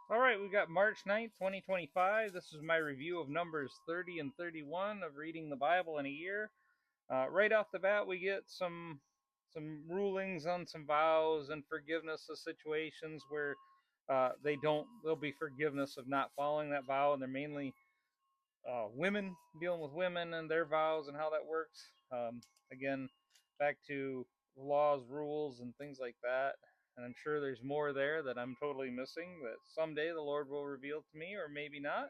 All right, we got March 9th, 2025. This is my review of Numbers 30 and 31 of reading the Bible in a year. Right off the bat, we get some rulings on some vows and forgiveness of situations where there'll be forgiveness of not following that vow, and they're mainly women dealing with women and their vows and how that works. Again, back to laws, rules, and things like that. And I'm sure there's more there that I'm totally missing that someday the Lord will reveal to me, or maybe not.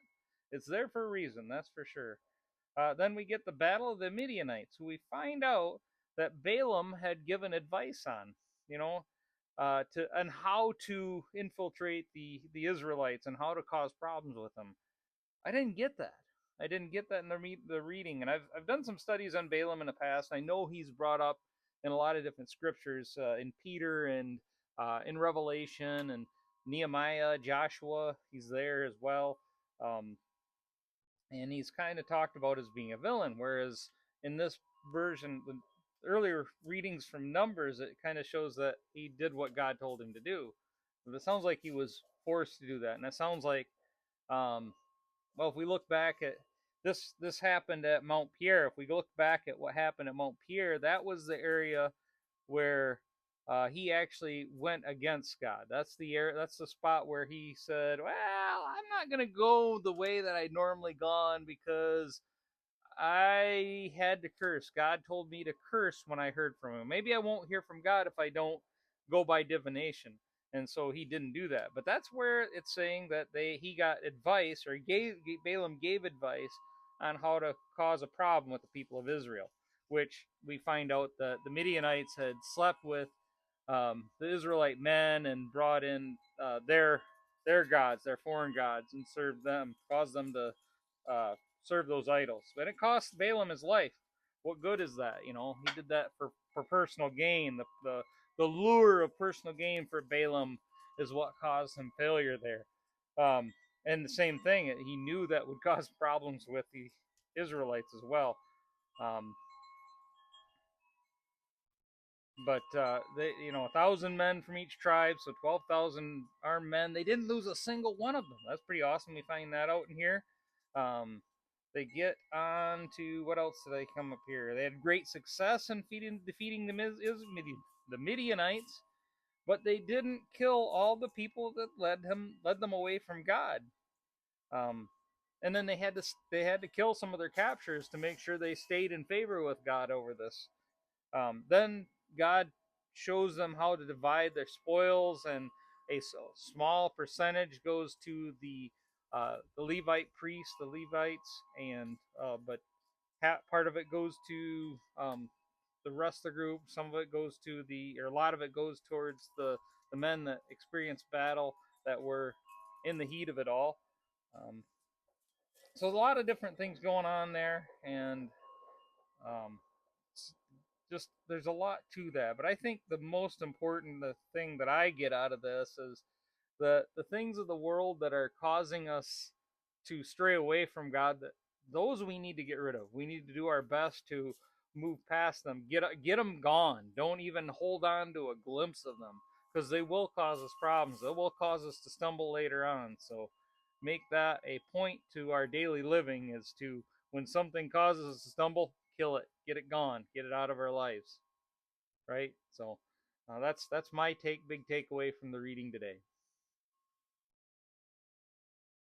It's there for a reason, that's for sure. Then we get the Battle of the Midianites, who we find out that Balaam had given advice on, you know, on how to infiltrate the Israelites and how to cause problems with them. I didn't get that. I didn't get that in the reading, and I've done some studies on Balaam in the past. I know he's brought up in a lot of different scriptures, in Peter and in Revelation and Nehemiah, Joshua. He's there as well, um, and he's kind of talked about as being a villain. Whereas in this version, the earlier readings from Numbers, it kind of shows that he did what God told him to do. But it sounds like he was forced to do that, and it sounds like um, well, if we look back at this happened at Mount Pierre. If we look back at what happened at Mount Pierre, that was the area where he actually went against God. That's the area. That's the spot where he said, "Well, I'm not going to go the way that I'd normally gone because I had to curse. God told me to curse when I heard from him. Maybe I won't hear from God if I don't go by divination." And so he didn't do that. But that's where it's saying that he got advice, or Balaam gave advice on how to cause a problem with the people of Israel, which we find out that the Midianites had slept with the Israelite men and brought in their gods, their foreign gods, and served them, caused them to uh, serve those idols. But it cost Balaam his life. What good is that? You know, he did that for personal gain. The lure of personal gain for Balaam is what caused him failure there. And the same thing, he knew that would cause problems with the Israelites as well. Um, but they, 1,000 men from each tribe, so 12,000 armed men. They didn't lose a single one of them. That's pretty awesome. We find that out in here. Um, they get on to what else did they come up here? They had great success in defeating the Midianites, but they didn't kill all the people that led them away from God. Um, and then they had to kill some of their captures to make sure they stayed in favor with God over this. Then God shows them how to divide their spoils, and a small percentage goes to the Levite priests, the Levites, and but part of it goes to the rest of the group. Some of it goes to or a lot of it goes towards the men that experienced battle, that were in the heat of it all. Um, so a lot of different things going on there, and um, just there's a lot to that. But I think the most important thing that I get out of this is the things of the world that are causing us to stray away from God. That those we need to get rid of. We need to do our best to move past them. Get them gone. Don't even hold on to a glimpse of them, because they will cause us problems. They will cause us to stumble later on. So make that a point to our daily living, is to, when something causes us to stumble, kill it, get it gone, get it out of our lives, right? So that's my big takeaway from the reading today.